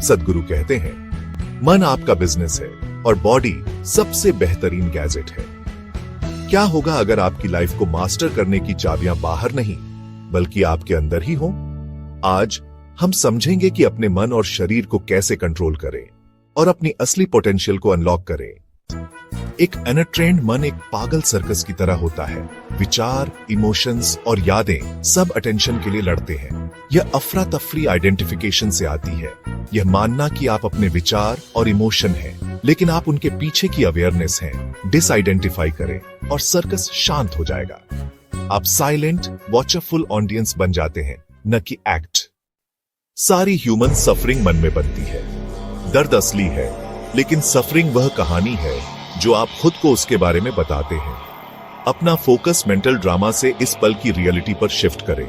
सद्गुरु कहते हैं, मन आपका बिजनेस है और बॉडी सबसे बेहतरीन गैजेट है। क्या होगा अगर आपकी लाइफ को मास्टर करने की चाबियां बाहर नहीं बल्कि आपके अंदर ही हो? आज हम समझेंगे कि अपने मन और शरीर को कैसे कंट्रोल करें और अपनी असली पोटेंशियल को अनलॉक करें। एक अनट्रेन्ड मन एक पागल सर्कस की तरह होता है। विचार, इमोशंस और यादें सब अटेंशन के लिए लड़ते हैं। यह अफरा तफरी आइडेंटिफिकेशन से आती है। यह मानना कि आप अपने विचार और इमोशन हैं, लेकिन आप उनके पीछे की अवेयरनेस हैं। डिसआइडेंटिफाई करें और सर्कस शांत हो जाएगा। आप साइलेंट, वॉचरफुल ऑडियंस बन जाते हैं, न कि एक्ट। सारी ह्यूमन सफरिंग मन में बनती है। दर्द असली है, लेकिन सफरिंग वह कहानी है जो आप खुद को उसके बारे में बताते हैं। अपना फोकस मेंटल ड्रामा से इस पल की रियलिटी पर शिफ्ट करें।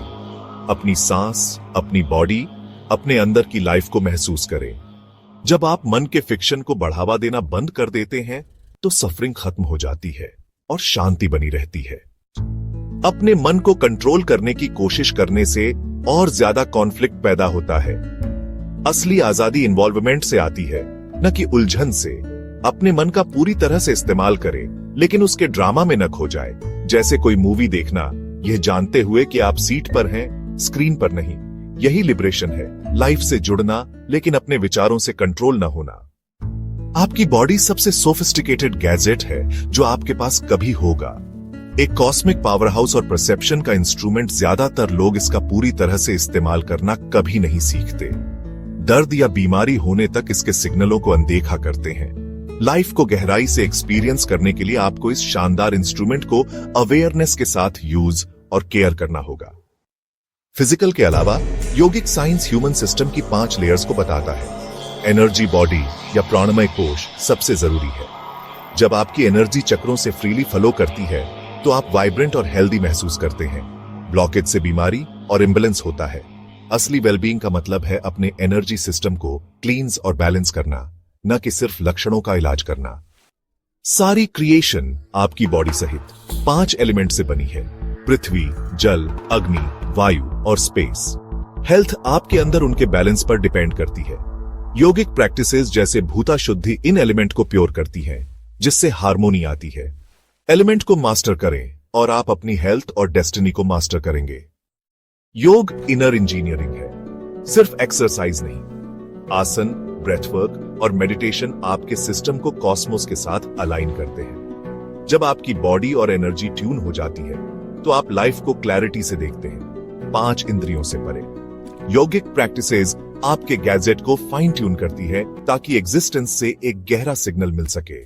अपनी सांस, अपनी बॉडी, अपने अंदर की लाइफ को महसूस करें। जब आप मन के फिक्शन को बढ़ावा देना बंद कर देते हैं तो सफरिंग खत्म हो जाती है और शांति बनी रहती है। अपने मन को कंट्रोल करने की कोशिश करने से और ज्यादा कॉन्फ्लिक्ट पैदा होता है। असली आजादी इन्वॉल्वमेंट से आती है, न कि उलझन से। अपने मन का पूरी तरह से इस्तेमाल करें, लेकिन उसके ड्रामा में न खो जाए। जैसे कोई मूवी देखना, यह जानते हुए कि आप सीट पर हैं, स्क्रीन पर नहीं। यही लिबरेशन है, लाइफ से जुड़ना लेकिन अपने विचारों से कंट्रोल न होना। आपकी बॉडी सबसे सोफिस्टिकेटेड गैजेट है जो आपके पास कभी होगा। एक कॉस्मिक पावर हाउस और परसेप्शन का इंस्ट्रूमेंट। ज्यादातर लोग इसका पूरी तरह से इस्तेमाल करना कभी नहीं सीखते। दर्द या बीमारी होने तक इसके सिग्नलों को अनदेखा करते हैं। लाइफ को गहराई से एक्सपीरियंस करने के लिए आपको इस शानदार इंस्ट्रूमेंट को अवेयरनेस के साथ यूज और केयर करना होगा। फिजिकल के अलावा योगिक साइंस ह्यूमन सिस्टम की 5 लेयर्स को बताता है। एनर्जी बॉडी या प्राणमय कोश सबसे जरूरी है। जब आपकी एनर्जी चक्रों से फ्रीली फ्लो करती है तो आप वाइब्रेंट और हेल्दी महसूस करते हैं। ब्लॉकेज से बीमारी और इम्बैलेंस होता है। असली वेलबींग का मतलब है अपने एनर्जी सिस्टम को क्लींस और बैलेंस करना, न कि सिर्फ लक्षणों का इलाज करना। सारी क्रिएशन आपकी बॉडी सहित 5 एलिमेंट से बनी है। पृथ्वी, जल, अग्नि, वायु और स्पेस। हेल्थ आपके अंदर उनके बैलेंस पर डिपेंड करती है। योगिक प्रैक्टिसेस जैसे भूता शुद्धि इन एलिमेंट को प्योर करती है, जिससे हार्मोनी आती है। एलिमेंट को मास्टर करें और आप अपनी हेल्थ और डेस्टिनी को मास्टर करेंगे। योग इनर इंजीनियरिंग है, सिर्फ एक्सरसाइज नहीं। आसन, ब्रेथवर्क और मेडिटेशन आपके सिस्टम को कॉस्मोस के साथ अलाइन करते हैं। जब आपकी बॉडी और एनर्जी ट्यून हो जाती है तो आप लाइफ को क्लैरिटी से देखते हैं, 5 इंद्रियों से परे। योगिक प्रैक्टिसेस आपके गैजेट को फाइन ट्यून करती है ताकि एग्जिस्टेंस से एक गहरा सिग्नल मिल सके।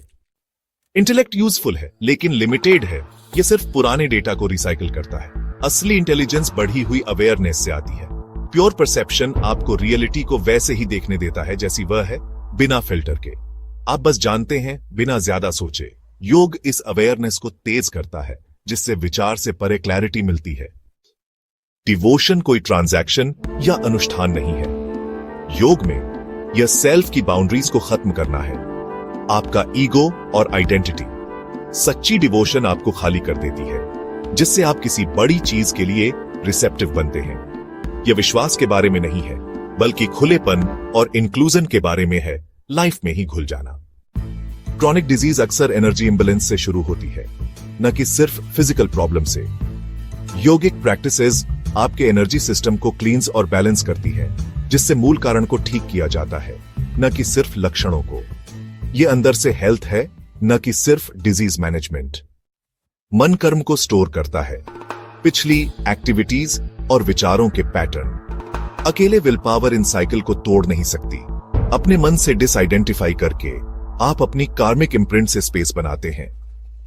इंटेलेक्ट यूजफुल है लेकिन लिमिटेड है। यह सिर्फ पुराने डेटा को रिसाइकिल करता है। असली इंटेलिजेंस बढ़ी हुई अवेयरनेस से आती है। प्योर परसेप्शन आपको रियलिटी को वैसे ही देखने देता है जैसी वह है, बिना फिल्टर के। आप बस जानते हैं, बिना ज्यादा सोचे। योग इस अवेयरनेस को तेज करता है, जिससे विचार से परे क्लैरिटी मिलती है। डिवोशन कोई ट्रांजैक्शन या अनुष्ठान नहीं है। योग में यह सेल्फ की बाउंड्रीज को खत्म करना है, आपका ईगो और आइडेंटिटी। सच्ची डिवोशन आपको खाली कर देती है, जिससे आप किसी बड़ी चीज के लिए रिसेप्टिव बनते हैं। यह विश्वास के बारे में नहीं है, बल्कि खुलेपन और इंक्लूजन के बारे में है, लाइफ में ही घुल जाना। क्रॉनिक डिजीज अक्सर एनर्जी इंबैलेंस से शुरू होती है, न कि सिर्फ फिजिकल प्रॉब्लम से। योगिक प्रैक्टिसेस आपके एनर्जी सिस्टम को क्लींस और बैलेंस करती है, जिससे मूल कारण को ठीक किया जाता है, न कि सिर्फ लक्षणों को। यह अंदर से हेल्थ है, न कि सिर्फ डिजीज मैनेजमेंट। मन कर्म को स्टोर करता है, पिछली एक्टिविटीज और विचारों के पैटर्न। अकेले विल पावर इन साइकिल को तोड़ नहीं सकती। अपने मन से डिसआइडेंटिफाई करके आप अपनी कार्मिक इम्प्रिंट से स्पेस बनाते हैं।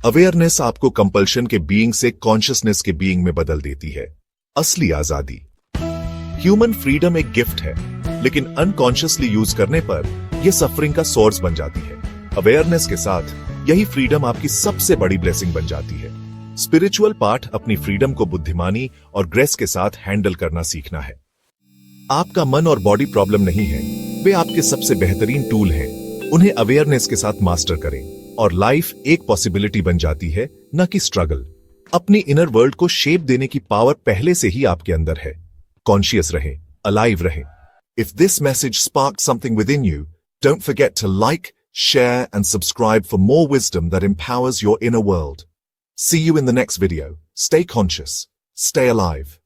अवेयरनेस आपको कंपल्शन के बीइंग से कॉन्शियसनेस के बीइंग में बदल देती है। असली आजादी। ह्यूमन फ्रीडम एक गिफ्ट है, लेकिन अनकॉन्शियसली यूज करने पर यह सफरिंग का सोर्स बन जाती है। अवेयरनेस के साथ यही फ्रीडम आपकी सबसे बड़ी ब्लेसिंग बन जाती है। स्पिरिचुअल पार्ट अपनी फ्रीडम को बुद्धिमानी और ग्रेस के साथ हैंडल करना सीखना है। आपका मन और बॉडी प्रॉब्लम नहीं है, वे आपके सबसे बेहतरीन टूल हैं। उन्हें अवेयरनेस के साथ मास्टर करें और लाइफ एक पॉसिबिलिटी बन जाती है, न कि स्ट्रगल। अपनी इनर वर्ल्ड को शेप देने की पावर पहले से ही आपके अंदर है। कॉन्शियस रहें, अलाइव रहें। If this message sparked something within you, don't forget to like, share, and subscribe for more wisdom that empowers your inner world. See you in the next video. Stay conscious, stay alive.